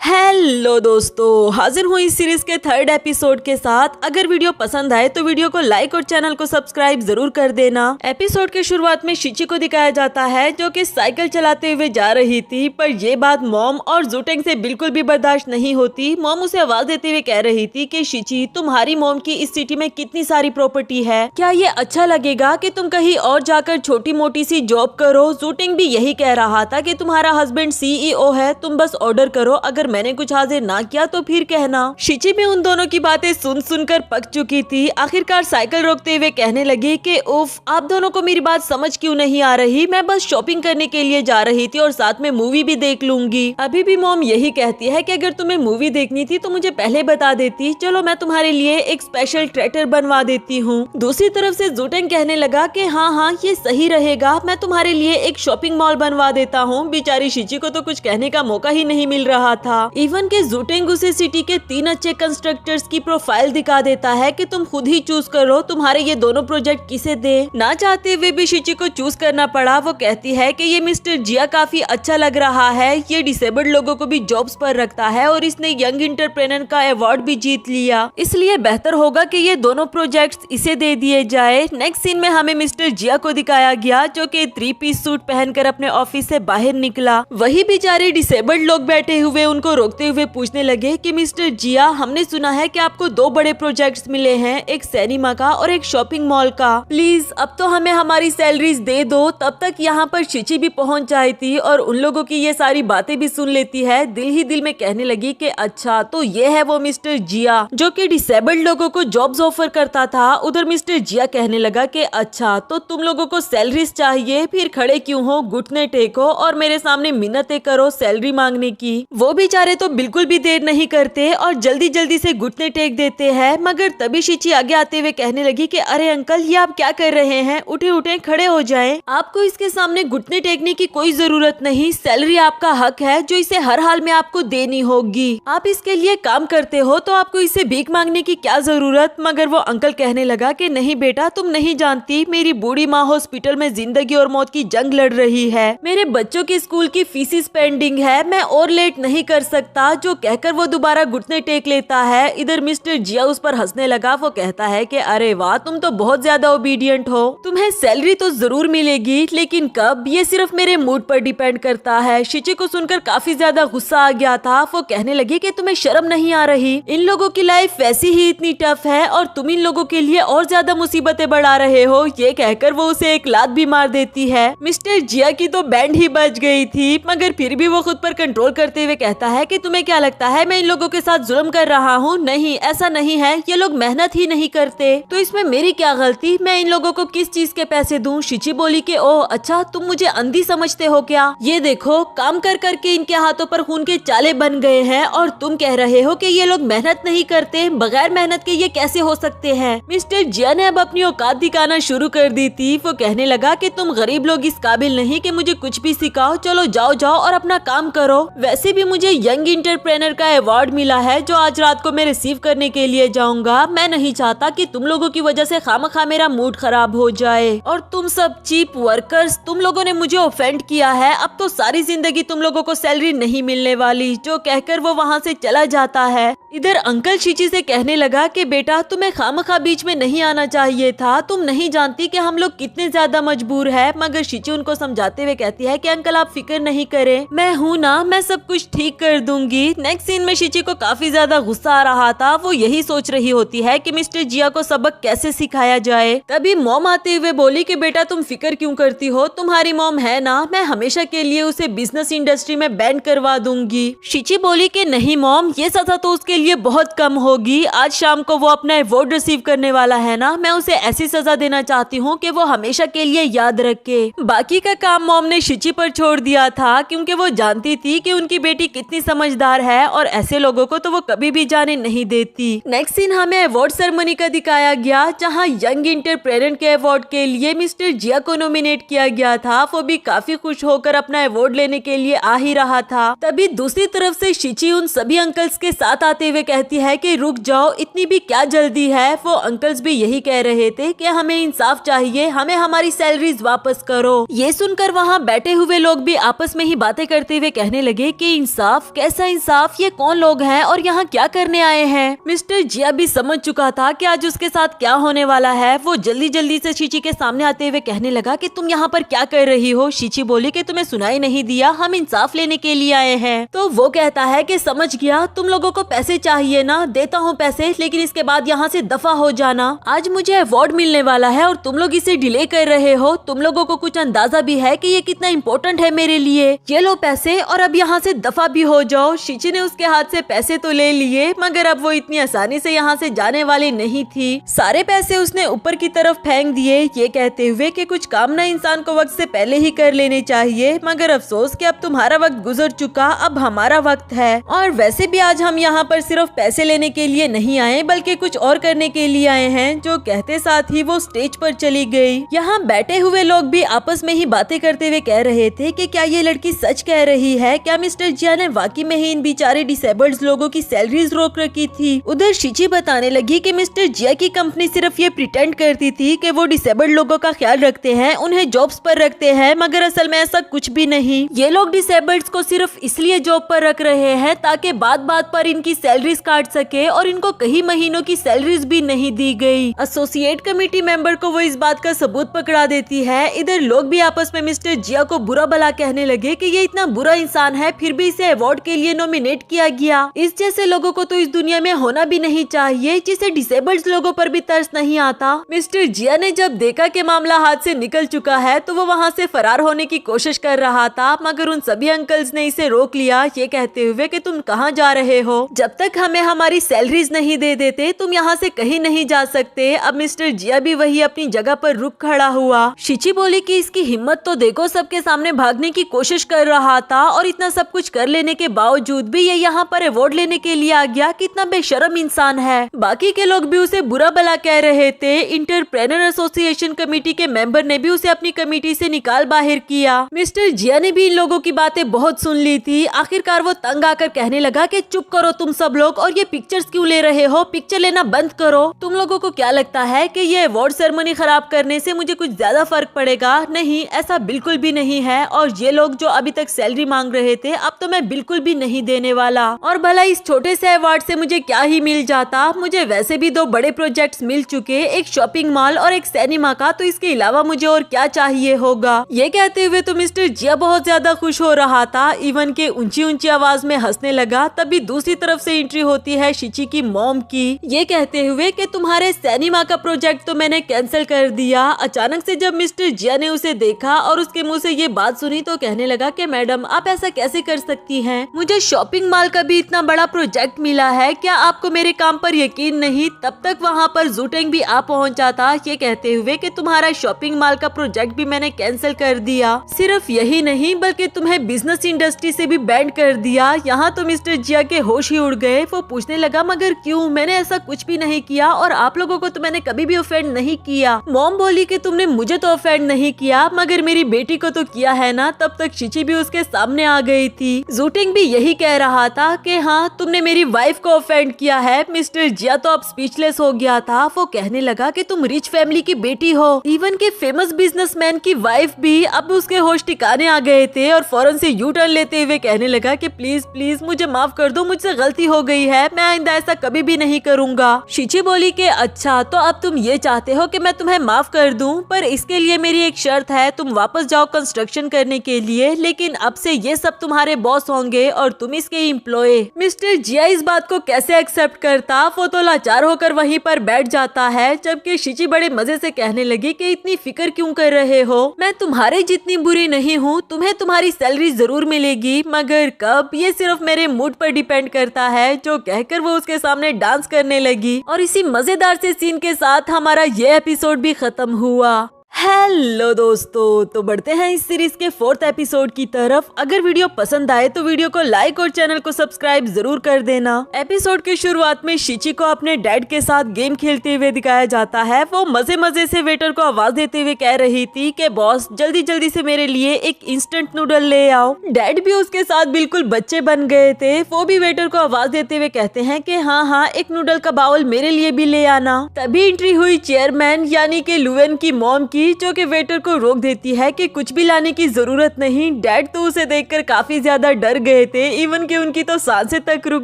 हेलो दोस्तों, हाजिर हूँ इस सीरीज के 3rd एपिसोड के साथ। अगर वीडियो पसंद आए तो वीडियो को लाइक और चैनल को सब्सक्राइब जरूर कर देना। एपिसोड के शुरुआत में शिची को दिखाया जाता है जो कि साइकिल चलाते हुए जा रही थी, पर ये बात मॉम और जुटेंग से बिल्कुल भी बर्दाश्त नहीं होती। मॉम उसे आवाज देते हुए कह रही थी कि शिची, तुम्हारी मॉम की इस सिटी में कितनी सारी प्रॉपर्टी है, क्या ये अच्छा लगेगा कि तुम कहीं और जाकर छोटी मोटी सी जॉब करो। जुटेंग भी यही कह रहा था कि तुम्हारा हस्बैंड CEO है, तुम बस ऑर्डर करो, अगर मैंने कुछ हाजिर ना किया तो फिर कहना। शिची भी उन दोनों की बातें सुनकर पक चुकी थी। आखिरकार साइकिल रोकते हुए कहने लगी कि उफ, आप दोनों को मेरी बात समझ क्यों नहीं आ रही, मैं बस शॉपिंग करने के लिए जा रही थी और साथ में मूवी भी देख लूंगी। अभी भी मॉम यही कहती है कि अगर तुम्हें मूवी देखनी थी तो मुझे पहले बता देती, चलो मैं तुम्हारे लिए एक स्पेशल ट्रैक्टर बनवा देती हूँ। दूसरी तरफ से जुटेंग कहने लगा कि हाँ ये सही रहेगा, मैं तुम्हारे लिए एक शॉपिंग मॉल बनवा देता हूँ। बेचारी शिची को तो कुछ कहने का मौका ही नहीं मिल रहा था। इवन के जुटेंग उसे सिटी के 3 अच्छे कंस्ट्रक्टर्स की प्रोफाइल दिखा देता है कि तुम खुद ही चूज करो तुम्हारे ये दोनों प्रोजेक्ट किसे दे। ना चाहते हुए भी शिची को चूज करना पड़ा। वो कहती है कि ये मिस्टर जिया काफी अच्छा लग रहा है, ये डिसेबल्ड लोगों को भी जॉब्स पर रखता है और इसने यंग इंटरप्रेन्योर का अवार्ड भी जीत लिया, इसलिए बेहतर होगा कि ये दोनों प्रोजेक्ट्स इसे दे दिए जाए। नेक्स्ट सीन में हमें मिस्टर जिया को दिखाया गया जो कि 3 पीस सूट पहनकर अपने ऑफिस से बाहर निकला। वही बेचारे डिसेबल्ड लोग बैठे हुए उनको रोकते हुए पूछने लगे कि मिस्टर जिया, हमने सुना है कि आपको 2 बड़े प्रोजेक्ट्स मिले हैं, एक सिनेमा का और एक शॉपिंग मॉल का, प्लीज अब तो हमें हमारी सैलरीज दे दो। तब तक यहाँ पर शिची भी पहुँच जाई थी और उन लोगों की ये सारी बातें भी सुन लेती है। दिल ही दिल में कहने लगी कि अच्छा तो ये है वो मिस्टर जिया जो कि डिसेबल्ड लोगों को जॉब्स ऑफर करता था। उधर मिस्टर जिया कहने लगा कि अच्छा तो तुम लोगों को सैलरीज चाहिए, फिर खड़े क्यों हो, घुटने टेको और मेरे सामने मिन्नतें करो सैलरी मांगने की। वो बेचारे तो बिल्कुल भी देर नहीं करते और जल्दी जल्दी से घुटने टेक देते हैं। मगर तभी शिची आगे आते हुए कहने लगी कि अरे अंकल, ये आप क्या कर रहे हैं, उठे उठे खड़े हो जाएं। आपको इसके सामने घुटने टेकने की कोई जरूरत नहीं, सैलरी आपका हक है जो इसे हर हाल में आपको देनी होगी। आप इसके लिए काम करते हो तो आपको इसे भीख मांगने की क्या जरूरत। मगर वो अंकल कहने लगा कि नहीं बेटा, तुम नहीं जानती, मेरी बूढ़ी माँ हॉस्पिटल में जिंदगी और मौत की जंग लड़ रही है, मेरे बच्चों की स्कूल की फीसिस पेंडिंग है, मैं और लेट नहीं कर सकता। जो कहकर वो दोबारा घुटने टेक लेता है। इधर मिस्टर जिया उस पर हंसने लगा। वो कहता है कि अरे वाह, तुम तो बहुत ज्यादा ओबीडियंट हो, तुम्हें सैलरी तो जरूर मिलेगी, लेकिन कब, ये सिर्फ मेरे मूड पर डिपेंड करता है। शिची को सुनकर काफी ज्यादा गुस्सा आ गया था। वो कहने लगी कि तुम्हें शर्म नहीं आ रही, इन लोगों की लाइफ वैसी ही इतनी टफ है और तुम इन लोगों के लिए और ज्यादा मुसीबतें बढ़ा रहे हो। ये कहकर वो उसे एक लात भी मार देती है। मिस्टर जिया की तो बैंड ही बज गई थी, मगर फिर भी वो खुद पर कंट्रोल करते हुए कहता है कि तुम्हें क्या लगता है मैं इन लोगों के साथ जुल्म कर रहा हूँ? नहीं, ऐसा नहीं है, ये लोग मेहनत ही नहीं करते, तो इसमें मेरी क्या गलती, मैं इन लोगों को किस चीज के पैसे दूं? शिची बोली कि ओह अच्छा, तुम मुझे अंधी समझते हो क्या? ये देखो, काम कर करके इनके हाथों पर खून के चाले बन गए हैं और तुम कह रहे हो कि ये लोग मेहनत नहीं करते, बगैर मेहनत के ये कैसे हो सकते हैं? मिस्टर जिया ने अब अपनी औकात दिखाना शुरू कर दी थी। वो कहने लगा कि तुम गरीब लोग इस काबिल नहीं कि मुझे कुछ भी सिखाओ, चलो जाओ जाओ और अपना काम करो। वैसे भी मुझे यंग इंटरप्रेन्योर का अवार्ड मिला है जो आज रात को मैं रिसीव करने के लिए जाऊंगा। मैं नहीं चाहता कि तुम लोगों की वजह से खामखा मेरा मूड खराब हो जाए। और तुम सब चीप वर्कर्स, तुम लोगों ने मुझे ऑफेंड किया है, अब तो सारी जिंदगी तुम लोगों को सैलरी नहीं मिलने वाली। जो कहकर वो वहाँ से चला जाता है। इधर अंकल शिची से कहने लगा कि बेटा, तुम्हें खामखा बीच में नहीं आना चाहिए था, तुम नहीं जानती कि हम लोग कितने ज्यादा मजबूर है। मगर शिची उनको समझाते हुए कहती है कि अंकल आप फिक्र नहीं करें, मैं हूँ ना, मैं सब कुछ ठीक कर कर दूंगी। नेक्स्ट सीन में शिची को काफी ज्यादा गुस्सा आ रहा था। वो यही सोच रही होती है कि मिस्टर जिया को सबक कैसे सिखाया जाए। तभी मॉम आते हुए बोली कि बेटा तुम फिक्र क्यों करती हो, तुम्हारी मॉम है ना, मैं हमेशा के लिए उसे बिजनेस इंडस्ट्री में बैन करवा दूंगी। शिची बोली कि नहीं मॉम, ये सजा तो उसके लिए बहुत कम होगी। आज शाम को वो अपना अवार्ड रिसीव करने वाला है ना, मैं उसे ऐसी सजा देना चाहती हूँ कि वो हमेशा के लिए याद रखे। बाकी का काम मॉम ने शिची पर छोड़ दिया था, क्योंकि वो जानती थी कि उनकी बेटी कितनी समझदार है और ऐसे लोगों को तो वो कभी भी जाने नहीं देती। नेक्स्ट सीन हमें अवार्ड सेरेमनी का दिखाया गया, जहाँ यंग एंटरप्रेन्योर के अवार्ड के लिए मिस्टर जिया को नॉमिनेट किया गया था। वो भी काफी खुश होकर अपना अवार्ड लेने के लिए आ ही रहा था। तभी दूसरी तरफ से शिची उन सभी अंकल्स के साथ आते हुए कहती है कि रुक जाओ, इतनी भी क्या जल्दी है। वो अंकल्स भी यही कह रहे थे कि हमें इंसाफ चाहिए, हमें हमारी सैलरीज वापस करो। ये सुनकर वहाँ बैठे हुए लोग भी आपस में ही बातें करते हुए कहने लगे कि इंसाफ, कैसा इंसाफ, ये कौन लोग हैं और यहाँ क्या करने आए हैं। मिस्टर जिया भी समझ चुका था कि आज उसके साथ क्या होने वाला है। वो जल्दी जल्दी से शिची के सामने आते हुए कहने लगा कि तुम यहाँ पर क्या कर रही हो। शिची बोली कि तुम्हें सुनाई नहीं दिया, हम इंसाफ लेने के लिए आए हैं। तो वो कहता है कि समझ गया, तुम लोगों को पैसे चाहिए ना, देता हूँ पैसे, लेकिन इसके बाद यहाँ से दफा हो जाना। आज मुझे अवार्ड मिलने वाला है और तुम लोग इसे डिले कर रहे हो। तुम लोगों को कुछ अंदाजा भी है कि ये कितना इम्पोर्टेंट है मेरे लिए। ये लो पैसे और अब यहाँ से दफा भी हो जाओ। शिची ने उसके हाथ से पैसे तो ले लिए, मगर अब वो इतनी आसानी से यहाँ से जाने वाली नहीं थी। सारे पैसे उसने ऊपर की तरफ फेंक दिए, ये कहते हुए कि कुछ काम ना इंसान को वक्त से पहले ही कर लेने चाहिए, मगर अफसोस कि अब तुम्हारा वक्त गुजर चुका, अब हमारा वक्त है। और वैसे भी आज हम यहाँ पर सिर्फ पैसे लेने के लिए नहीं आए, बल्कि कुछ और करने के लिए आए हैं। जो कहते साथ ही वो स्टेज पर चली गई। यहाँ बैठे हुए लोग भी आपस में ही बातें करते हुए कह रहे थे कि क्या ये लड़की सच कह रही है, क्या मिस्टर जिया ने वाकई में ही इन बेचारे डिसेबल्ड लोगों की सैलरीज रोक रखी थी। उधर शिची बताने लगी कि मिस्टर जिया की कंपनी सिर्फ ये प्रिटेंड करती थी कि वो डिसेबल्ड लोगों का ख्याल रखते हैं, उन्हें जॉब्स पर रखते हैं, मगर असल में ऐसा कुछ भी नहीं। ये लोग डिसेबल्ड को सिर्फ इसलिए जॉब पर रख रहे हैं ताकि बात बात पर इनकी सैलरीज काट सके, और इनको कई महीनों की सैलरीज भी नहीं दी गई। एसोसिएट कमेटी मेंबर को वो इस बात का सबूत पकड़ा देती है। इधर लोग भी आपस में मिस्टर जिया को बुरा भला कहने लगे कि ये इतना बुरा इंसान है, फिर भी इसे अवार्ड के लिए नॉमिनेट किया गया। इस जैसे लोगों को तो इस दुनिया में होना भी नहीं चाहिए, जिसे डिसेबल्ड लोगों पर भी तरस नहीं आता। मिस्टर जिया ने जब देखा कि मामला हाथ से निकल चुका है, तो वो वहाँ से फरार होने की कोशिश कर रहा था, मगर उन सभी अंकल्स ने इसे रोक लिया, ये कहते हुए कि तुम कहाँ जा रहे हो, जब तक हमें हमारी सैलरीज नहीं दे देते तुम यहाँ से कहीं नहीं जा सकते। अब मिस्टर जिया भी वही अपनी जगह पर रुक खड़ा हुआ। शिची बोली कि इसकी हिम्मत तो देखो, सबके सामने भागने की कोशिश कर रहा था और इतना सब कुछ कर लेने के बावजूद भी ये यहाँ पर अवार्ड लेने के लिए आ गया, कितना बेशर्म इंसान है। बाकी के लोग भी उसे बुरा भला कह रहे थे। इंटरप्रेन्योर एसोसिएशन कमेटी के मेंबर ने भी उसे अपनी कमेटी से निकाल बाहर किया। मिस्टर जिया ने भी इन लोगों की बातें बहुत सुन ली थी। आखिरकार वो तंग आकर कहने लगा कि चुप करो तुम सब लोग, और ये पिक्चर्स क्यों ले रहे हो, पिक्चर लेना बंद करो। तुम लोगों को क्या लगता है कि ये अवार्ड सेरेमनी खराब करने से मुझे कुछ ज्यादा फर्क पड़ेगा? नहीं, ऐसा बिल्कुल भी नहीं है। और ये लोग जो अभी तक सैलरी मांग रहे थे, अब तो मैं बिल्कुल भी नहीं देने वाला। और भला इस छोटे से अवार्ड से मुझे क्या ही मिल जाता, मुझे वैसे भी 2 बड़े प्रोजेक्ट्स मिल चुके, एक शॉपिंग मॉल और एक सिनेमा का, तो इसके अलावा मुझे और क्या चाहिए होगा। ये कहते हुए तो मिस्टर जिया बहुत ज्यादा खुश हो रहा था, इवन के ऊंची ऊंची आवाज में हंसने लगा। तभी दूसरी तरफ से एंट्री होती है शिची की मॉम की, ये कहते हुए कि तुम्हारे सिनेमा का प्रोजेक्ट तो मैंने कैंसिल कर दिया। अचानक से जब मिस्टर जिया ने उसे देखा और उसके मुंह से ये बात सुनी, तो कहने लगा कि मैडम आप ऐसा कैसे कर सकती हैं, मुझे शॉपिंग मॉल का भी इतना बड़ा प्रोजेक्ट मिला है, क्या आपको मेरे काम पर यकीन नहीं? तब तक वहाँ पर जूटेंग भी आ पहुँचा था, ये कहते हुए कि तुम्हारा शॉपिंग मॉल का प्रोजेक्ट भी मैंने कैंसिल कर दिया। सिर्फ यही नहीं, बल्कि तुम्हें बिजनेस इंडस्ट्री से भी बैन कर दिया। यहाँ तो मिस्टर जिया के होश ही उड़ गए। वो पूछने लगा मगर क्यों, मैंने ऐसा कुछ भी नहीं किया और आप लोगों को तो मैंने कभी भी ऑफेंड नहीं किया। मॉम बोली कि तुमने मुझे तो ऑफेंड नहीं किया, मगर मेरी बेटी को तो किया है ना। तब तक शिची भी उसके सामने आ गई थी। जूटिंग भी यही कह रहा था कि हाँ तुमने मेरी वाइफ को ऑफेंड किया है। मिस्टर जिया तो अब स्पीचलेस हो गया था। वो कहने लगा कि तुम रिच फैमिली की बेटी हो, इवन के फेमस बिजनेसमैन की वाइफ भी। अब उसके होश ठिकाने आ गए थे और फौरन से यू टर्न लेते हुए कहने लगा कि प्लीज प्लीज मुझे माफ कर दो, मुझसे गलती हो गई है, मैं आइंदा ऐसा कभी भी नहीं करूंगा। शिची बोली कि अच्छा तो अब तुम ये चाहते हो कि मैं तुम्हें माफ कर दूं, पर इसके लिए मेरी एक शर्त है, तुम वापस जाओ कंस्ट्रक्शन करने के लिए, लेकिन अब से ये सब तुम्हारे बॉस होंगे ये और तुम इसके एम्प्लॉय। मिस्टर जिया इस बात को कैसे एक्सेप्ट करता, वो तो लाचार होकर वहीं पर बैठ जाता है, जबकि शिची बड़े मजे से कहने लगी कि इतनी फिक्र क्यों कर रहे हो, मैं तुम्हारे जितनी बुरी नहीं हूँ, तुम्हें तुम्हारी सैलरी जरूर मिलेगी, मगर कब ये सिर्फ मेरे मूड पर डिपेंड करता है। जो कहकर वो उसके सामने डांस करने लगी और इसी मजेदार से सीन के साथ हमारा ये एपिसोड भी खत्म हुआ। हेलो दोस्तों, तो बढ़ते हैं इस सीरीज के 4th एपिसोड की तरफ। अगर वीडियो पसंद आए तो वीडियो को लाइक और चैनल को सब्सक्राइब जरूर कर देना। एपिसोड के शुरुआत में शिची को अपने डैड के साथ गेम खेलते हुए दिखाया जाता है। वो मजे मजे से वेटर को आवाज देते हुए कह रही थी कि बॉस जल्दी जल्दी से मेरे लिए एक इंस्टेंट नूडल ले आओ। डैड भी उसके साथ बिल्कुल बच्चे बन गए थे। वो भी वेटर को आवाज देते हुए कहते हैं कि हाँ, एक नूडल का बाउल मेरे लिए भी ले आना। तभी एंट्री हुई चेयरमैन यानी कि लुवेन की मॉम की, जो कि वेटर को रोक देती है कि कुछ भी लाने की जरूरत नहीं। डैड तो उसे देखकर काफी ज्यादा डर गए थे, इवन कि उनकी तो सांसें तक रुक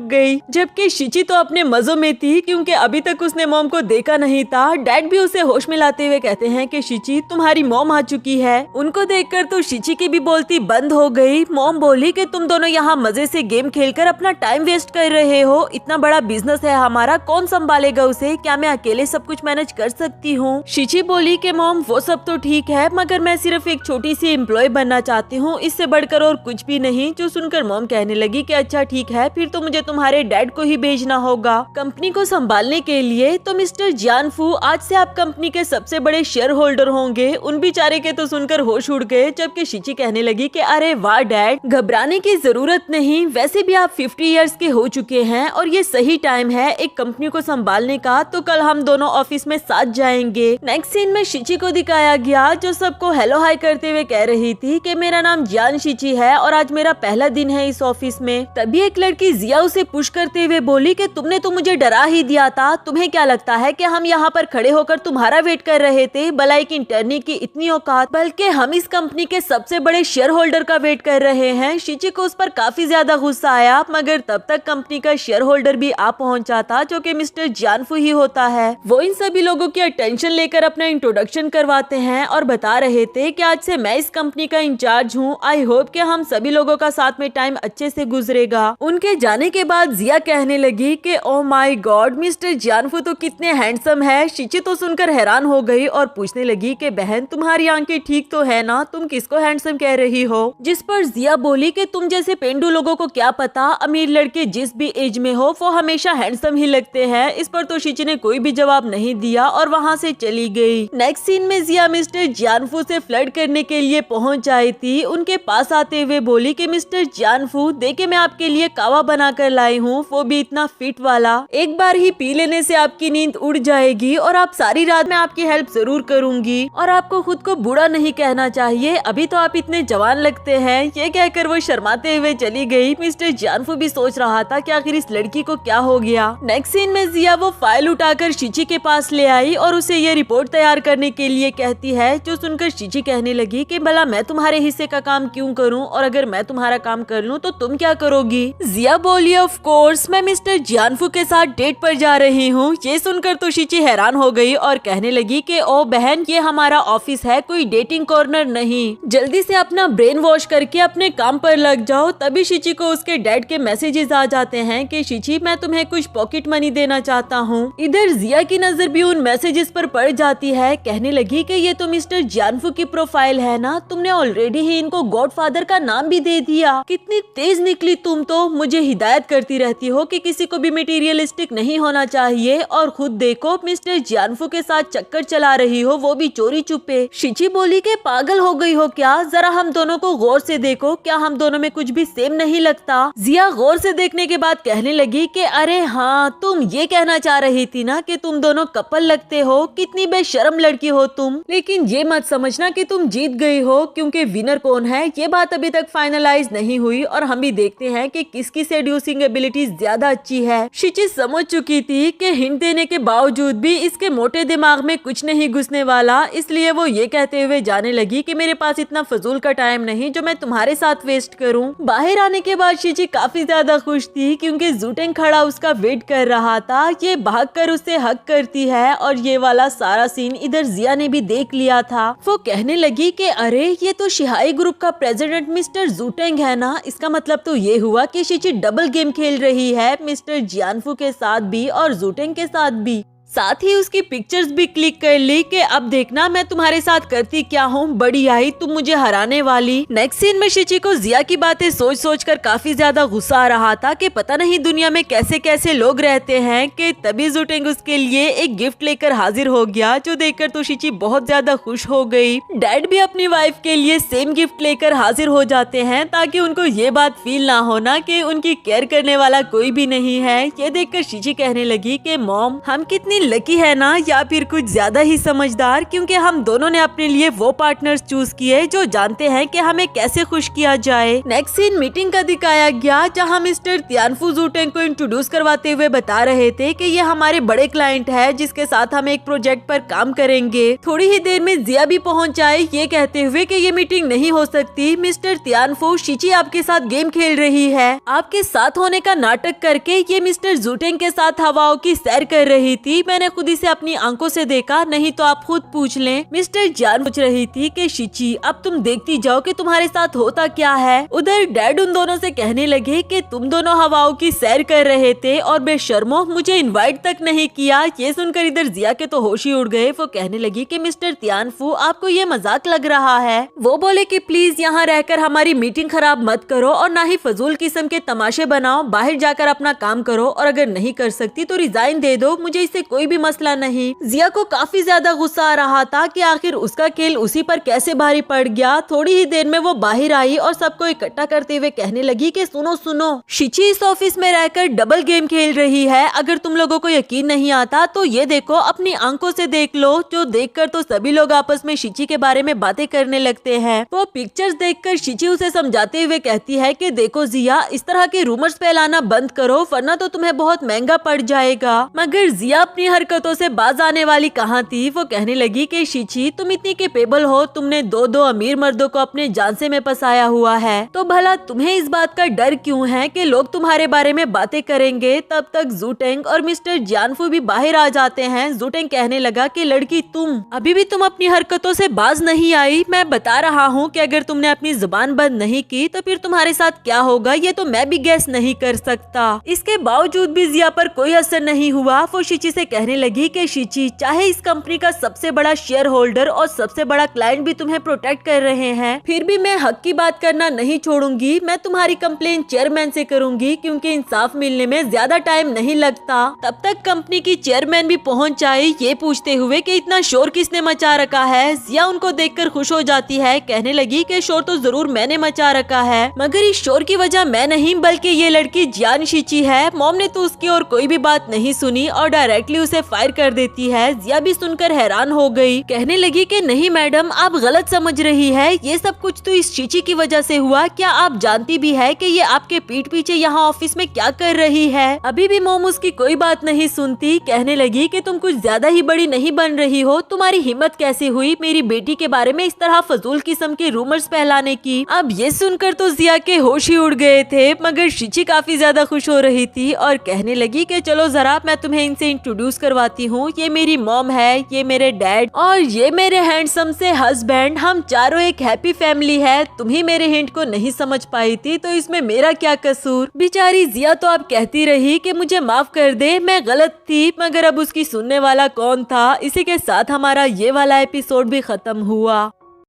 गई। जबकि शिची तो अपने मजों में थी क्योंकि अभी तक उसने मॉम को देखा नहीं था। डैड भी उसे होश में लाते हुए कहते हैं कि शिची तुम्हारी मॉम आ चुकी है। उनको देखकर तो शिची की भी बोलती बंद हो गई। मॉम बोली कि तुम दोनों यहाँ मजे से गेम खेलकर अपना टाइम वेस्ट कर रहे हो, इतना बड़ा बिजनेस है हमारा, कौन संभालेगा उसे, क्या मैं अकेले सब कुछ मैनेज कर सकती हूँ। शिची बोली कि मॉम वो सब तो ठीक है, मगर मैं सिर्फ एक छोटी सी एम्प्लॉय बनना चाहती हूँ, इससे बढ़कर और कुछ भी नहीं। जो सुनकर मॉम कहने लगी कि अच्छा ठीक है, फिर तो मुझे तुम्हारे डैड को ही भेजना होगा कंपनी को संभालने के लिए। तो मिस्टर जियानफू, आज से आप कंपनी के सबसे बड़े शेयर होल्डर होंगे। उन बेचारे के तो सुनकर होश उड़ गए। जबकि शिची कहने लगी कि अरे वाह डैड, घबराने की जरूरत नहीं, वैसे भी आप 50 इयर्स के हो चुके हैं और ये सही टाइम है एक कंपनी को संभालने का। तो कल हम दोनों ऑफिस में साथ जाएंगे। नेक्स्ट सीन में शिची को दिखाया गया, जो सबको हेलो हाय करते हुए कह रही थी कि मेरा नाम जियान शिची है और आज मेरा पहला दिन है इस ऑफिस में। तभी एक लड़की जिया उसे पुश करते हुए बोली कि तुमने तो मुझे डरा ही दिया था, तुम्हें क्या लगता है कि हम यहाँ पर खड़े होकर तुम्हारा वेट कर रहे थे, भला एक इंटर्नी की इतनी औकात, बल्कि हम इस कंपनी के सबसे बड़े शेयर होल्डर का वेट कर रहे हैं। शिची को उस पर काफी ज्यादा गुस्सा आया, मगर तब तक कंपनी का शेयर होल्डर भी आ पहुंचा था, जो कि मिस्टर जियानफू ही होता है। वो इन सभी लोगों की अटेंशन लेकर अपना इंट्रोडक्शन करवाते हैं और बता रहे थे कि आज से मैं इस कंपनी का इंचार्ज हूँ। आई होप कि हम सभी लोगों का साथ में टाइम अच्छे से गुजरेगा। उनके जाने के बाद जिया कहने लगी कि ओ माय गॉड, मिस्टर जियानफू तो कितने हैंडसम है। शिची तो सुनकर हैरान हो गई और पूछने लगी कि बहन तुम्हारी आंखें ठीक तो है ना, तुम किसको हैंडसम कह रही हो। जिस पर जिया बोली कि तुम जैसे पेंडू लोगों को क्या पता, अमीर लड़के जिस भी एज में हो वो हमेशा हैंडसम ही लगते हैं। इस पर तो शिची ने कोई भी जवाब नहीं दिया और वहाँ से चली गई। नेक्स्ट सीन में जिया मिस्टर जियानफू से फ्लर्ट करने के लिए पहुंच आई थी। उनके पास आते हुए बोली कि मिस्टर जियानफू देखिए, मैं आपके लिए कावा बना कर लाई हूँ, वो भी इतना फिट वाला, एक बार ही पी लेने से आपकी नींद उड़ जाएगी और आप सारी रात में आपकी हेल्प जरूर करूंगी। और आपको खुद को बूढ़ा नहीं कहना चाहिए, अभी तो आप इतने जवान लगते हैं। ये कहकर वो शर्माते हुए चली गई। मिस्टर जियानफू भी सोच रहा था कि आखिर इस लड़की को क्या हो गया। नेक्स्ट सीन में जिया वो फाइल उठाकर शिची के पास ले आई और उसे ये रिपोर्ट तैयार करने के लिए कहती है। जो सुनकर शिची कहने लगी कि भला मैं तुम्हारे हिस्से का काम क्यों करूं, और अगर मैं तुम्हारा काम कर लूं तो तुम क्या करोगी। जिया बोली ऑफ कोर्स मैं मिस्टर जियानफू के साथ डेट पर जा रही हूं। ये सुनकर तो शिची हैरान हो गई और कहने लगी कि ओ बहन, ये हमारा ऑफिस है, कोई डेटिंग कॉर्नर नहीं, जल्दी से अपना ब्रेन वॉश करके अपने काम पर लग जाओ। तभी शिची को उसके डैड के मैसेजेस आ जाते हैं कि शिची मैं तुम्हें कुछ पॉकेट मनी देना चाहता हूँ। इधर जिया की नजर भी उन मैसेजेस पर पड़ जाती है। कहने लगी कि ये तो मिस्टर जियानफू की प्रोफाइल है ना, तुमने ऑलरेडी ही इनको गॉडफादर का नाम भी दे दिया। कितनी तेज निकली तुम तो, मुझे हिदायत करती रहती हो कि किसी को भी मटेरियलिस्टिक नहीं होना चाहिए, और खुद देखो मिस्टर जियानफू के साथ चक्कर चला रही हो, वो भी चोरी चुपे। शिची बोली कि पागल हो गई हो क्या, जरा हम दोनों को गौर से देखो, क्या हम दोनों में कुछ भी सेम नहीं लगता। जिया गौर से देखने के बाद कहने लगी कि अरे हाँ, तुम ये कहना चाह रही थी ना कि तुम दोनों कपल लगते हो, कितनी बेशर्म लड़की हो तुम। लेकिन ये मत समझना कि तुम जीत गई हो, क्योंकि विनर कौन है ये बात अभी तक फाइनलाइज नहीं हुई और हम भी देखते हैं कि किसकी सेड्यूसिंग एबिलिटीज ज्यादा अच्छी है। शिची समझ चुकी थी कि हिंट देने के बावजूद भी इसके मोटे दिमाग में कुछ नहीं घुसने वाला, इसलिए वो ये कहते हुए जाने लगी कि मेरे पास इतना फजूल का टाइम नहीं जो मैं तुम्हारे साथ वेस्ट करूं। बाहर आने के बाद शिची काफी ज्यादा खुश थी क्योंकि जूटेंग खड़ा उसका वेट कर रहा था। ये भागकर उससे हक करती है और ये वाला सारा सीन इधर जिया ने भी देख लिया था। वो कहने लगी कि अरे ये तो शिहाई ग्रुप का प्रेसिडेंट मिस्टर जूटेंग है ना, इसका मतलब तो ये हुआ कि शिची डबल गेम खेल रही है, मिस्टर जियानफू के साथ भी और जूटेंग के साथ भी। साथ ही उसकी पिक्चर्स भी क्लिक कर ली कि अब देखना मैं तुम्हारे साथ करती क्या हूँ, बड़ी आई तुम मुझे हराने वाली। नेक्स्ट सीन में शिची को जिया की बातें सोच सोच कर काफी ज्यादा गुस्सा आ रहा था कि पता नहीं दुनिया में कैसे कैसे लोग रहते हैं। कि तभी जूटेंग उसके लिए एक गिफ्ट लेकर हाजिर हो गया, जो देखकर तो शिची बहुत ज्यादा खुश हो गई। डैड भी अपनी वाइफ के लिए सेम गिफ्ट लेकर हाजिर हो जाते हैं ताकि उनको ये बात फील ना होना कि उनकी केयर करने वाला कोई भी नहीं है। ये देखकर शिची कहने लगी कि मॉम हम कितनी लकी है ना, या फिर कुछ ज्यादा ही समझदार, क्योंकि हम दोनों ने अपने लिए वो पार्टनर्स चूज किए जो जानते हैं कि हमें कैसे खुश किया जाए। नेक्स्ट सीन मीटिंग का दिखाया गया, जहां मिस्टर तियानफू जूटेंग को इंट्रोड्यूस करवाते हुए बता रहे थे कि ये हमारे बड़े क्लाइंट है जिसके साथ हम एक प्रोजेक्ट पर काम करेंगे। थोड़ी ही देर में जिया भी पहुंच आई, ये कहते हुए कि ये मीटिंग नहीं हो सकती, मिस्टर तियानफू शिची आपके साथ गेम खेल रही है, आपके साथ होने का नाटक करके ये मिस्टर जूटेंग के साथ हवाओं की सैर कर रही थी। मैंने खुद इसे अपनी आंखों से देखा, नहीं तो आप खुद पूछ लें। मिस्टर जान पूछ रही थी कि शिची अब तुम देखती जाओ कि तुम्हारे साथ होता क्या है। उधर डैड उन दोनों से कहने लगे कि तुम दोनों हवाओं की सैर कर रहे थे और बेशर्मो मुझे इनवाइट तक नहीं किया। ये सुनकर इधर जिया के तो होश ही उड़ गए। वो कहने लगी कि मिस्टर तियानफू आपको ये मजाक लग रहा है। वो बोले कि प्लीज यहाँ रहकर हमारी मीटिंग खराब मत करो और ना ही फजूल किस्म के तमाशे बनाओ, बाहर जाकर अपना काम करो और अगर नहीं कर सकती तो रिजाइन दे दो, मुझे इससे कोई भी मसला नहीं। जिया को काफी ज्यादा गुस्सा आ रहा था कि आखिर उसका खेल उसी पर कैसे भारी पड़ गया। थोड़ी ही देर में वो बाहर आई और सबको इकट्ठा करते हुए कहने लगी कि सुनो सुनो, शिची इस ऑफिस में रहकर डबल गेम खेल रही है। अगर तुम लोगों को यकीन नहीं आता तो ये देखो, अपनी आंखों से देख लो। जो देखकर तो सभी लोग आपस में शिची के बारे में बातें करने लगते हैं। वो पिक्चर्स देखकर शिची उसे समझाते हुए कहती है कि देखो जिया, इस तरह के रूमर्स फैलाना बंद करो वरना तो तुम्हें बहुत महंगा पड़ जाएगा। मगर जिया अपनी हरकतों से बाज आने वाली कहाँ थी। वो कहने लगी कि शिची तुम इतनी कैपेबल हो, तुमने दो अमीर मर्दों को अपने जांचे में फंसाया हुआ है, तो भला तुम्हें इस बात का डर क्यों है कि लोग तुम्हारे बारे में बातें करेंगे। तब तक जूटेंग और मिस्टर जियानफू भी बाहर आ जाते हैं। जूटेंग कहने लगा कि लड़की तुम अभी भी तुम अपनी हरकतों से बाज नहीं आई। मैं बता रहा हूँ कि अगर तुमने अपनी जुबान बंद नहीं की तो फिर तुम्हारे साथ क्या होगा ये तो मैं भी गैस नहीं कर सकता। इसके बावजूद भी जिया पर कोई असर नहीं हुआ। वो शिची से कहने लगी कि शिची, चाहे इस कंपनी का सबसे बड़ा शेयर होल्डर और सबसे बड़ा क्लाइंट भी तुम्हें प्रोटेक्ट कर रहे हैं, फिर भी मैं हक की बात करना नहीं छोड़ूंगी। मैं तुम्हारी कंप्लेन चेयरमैन से करूंगी क्योंकि इंसाफ मिलने में ज्यादा टाइम नहीं लगता। तब तक कंपनी की चेयरमैन भी पहुंच आई, ये पूछते हुए कि इतना शोर किसने मचा रखा है। जिया उनको देखकर खुश हो जाती है, कहने लगी कि शोर तो जरूर मैंने मचा रखा है, मगर इस शोर की वजह मैं नहीं बल्कि ये लड़की जियान शिची है। मॉम ने तो उसकी और कोई भी बात नहीं सुनी और डायरेक्टली उसे फायर कर देती है। जिया भी सुनकर हैरान हो गई, कहने लगी कि नहीं मैडम, आप गलत समझ रही है, ये सब कुछ तो इस शिची की वजह से हुआ। क्या आप जानती भी है कि ये आपके पीठ पीछे यहाँ ऑफिस में क्या कर रही है। अभी भी मोम उसकी कोई बात नहीं सुनती, कहने लगी कि तुम कुछ ज्यादा ही बड़ी नहीं बन रही हो, तुम्हारी हिम्मत कैसे हुई मेरी बेटी के बारे में इस तरह फजूल किस्म के रूमर्स फैलाने की। अब ये सुनकर तो जिया के होश ही उड़ गए थे, मगर शिची काफी ज्यादा खुश हो रही थी और कहने लगी कि चलो जरा मैं तुम्हें इनसे इंट्रोड्यूस करवाती हूँ। ये मेरी मॉम है, ये मेरे डैड और ये मेरे हैंडसम से हस्बैंड। हम चारों एक हैप्पी फैमिली है। तुम ही मेरे हिंट को नहीं समझ पाई थी तो इसमें मेरा क्या कसूर। बेचारी जिया तो अब कहती रही कि मुझे माफ कर दे, मैं गलत थी, मगर अब उसकी सुनने वाला कौन था। इसी के साथ हमारा ये वाला एपिसोड भी खत्म हुआ।